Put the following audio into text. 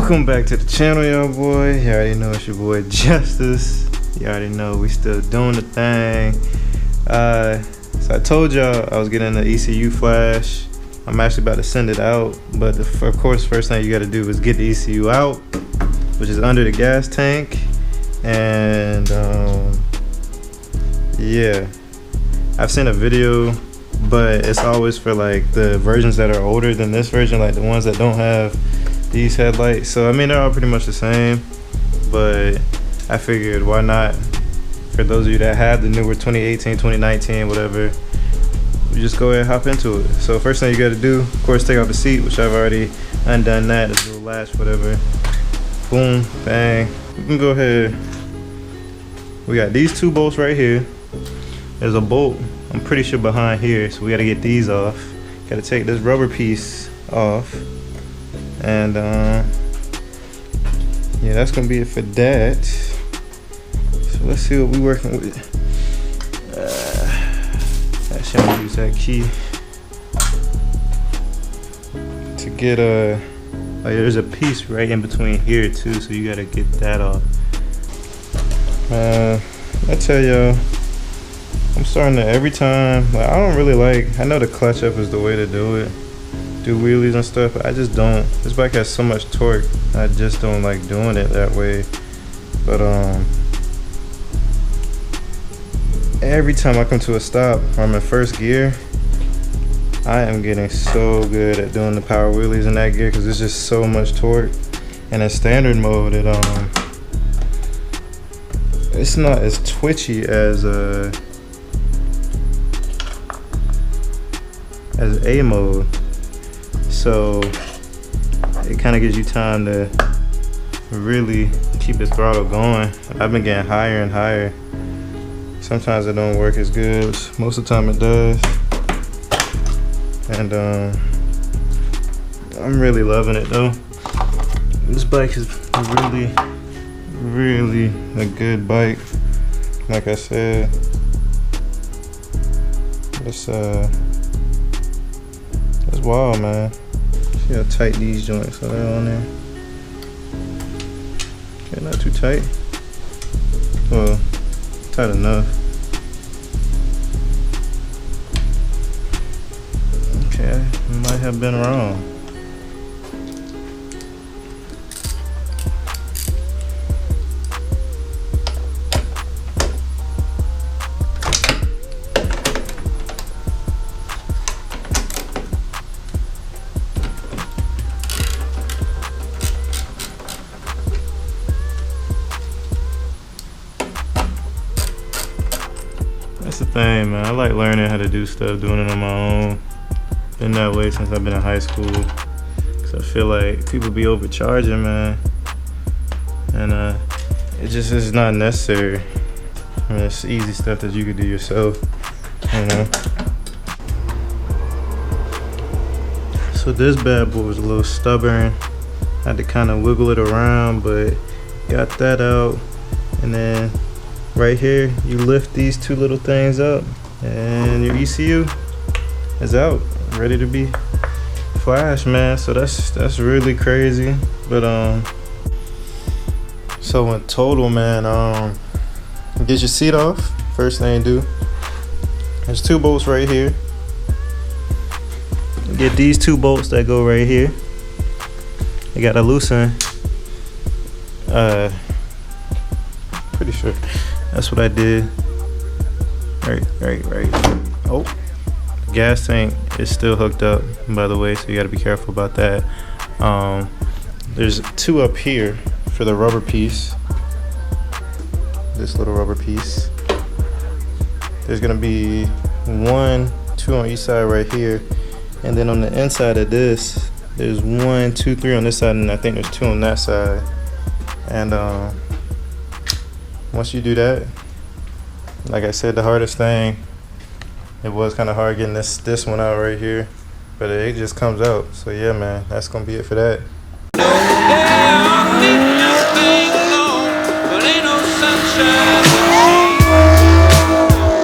Welcome back to the channel, y'all boy. You already know it's your boy Justus. You already know we still doing the thing. So I told y'all I was getting the ECU flash. I'm actually about to send it out, but of course first thing you got to do is get the ECU out, which is under the gas tank. And yeah, I've seen a video, but it's always for like the versions that are older than this version, like the ones that don't have these headlights. So I mean, they're all pretty much the same, but I figured why not, for those of you that have the newer 2018, 2019, whatever, you just go ahead and hop into it. So first thing you got to do, of course, take off the seat, which I've already undone that, this little latch, whatever. Boom, bang. We can go ahead. We got these two bolts right here. There's a bolt, I'm pretty sure, behind here, so we got to get these off. Got to take this rubber piece off. And yeah, that's gonna be it for that. So let's see what we're working with. Actually, I'm gonna use that key to get a. Oh, yeah, there's a piece right in between here too, so you gotta get that off. I tell y'all, I'm starting to every time. Like, I don't really like. I know the clutch up is the way to do it. Do wheelies and stuff, but I just don't. This bike has so much torque, I just don't like doing it that way. But every time I come to a stop or I'm in first gear, I am getting so good at doing the power wheelies in that gear because it's just so much torque. And in standard mode, it's not as twitchy as A mode. So it kind of gives you time to really keep the throttle going. I've been getting higher and higher. Sometimes it don't work as good, most of the time it does. And I'm really loving it though. This bike is really a good bike. Like I said, it's wild, man. See how tight these joints are on there. Okay, not too tight. Well, tight enough. Okay, I might have been wrong. That's the thing, man. I like learning how to do stuff, doing it on my own. Been that way since I've been in high school. Cause I feel like people be overcharging, man. And it just is not necessary. I mean, it's easy stuff that you could do yourself, you know. So this bad boy was a little stubborn. I had to kind of wiggle it around, but got that out. And then right here, you lift these two little things up and your ECU is out, ready to be flashed, man. So that's really crazy. But so in total, man, get your seat off. First thing you do, there's two bolts right here. Get these two bolts that go right here. You gotta loosen, pretty sure that's what I did. Right. Oh, the gas tank is still hooked up, by the way, so you got to be careful about that. There's two up here for the rubber piece. This little rubber piece. There's gonna be two on each side right here, and then on the inside of this, there's 1, 2, 3 on this side, and I think there's 2 on that side. And once you do that, like I said, the hardest thing, it was kind of hard getting this one out right here, but it just comes out. So yeah, man, that's gonna be it for that. Yeah,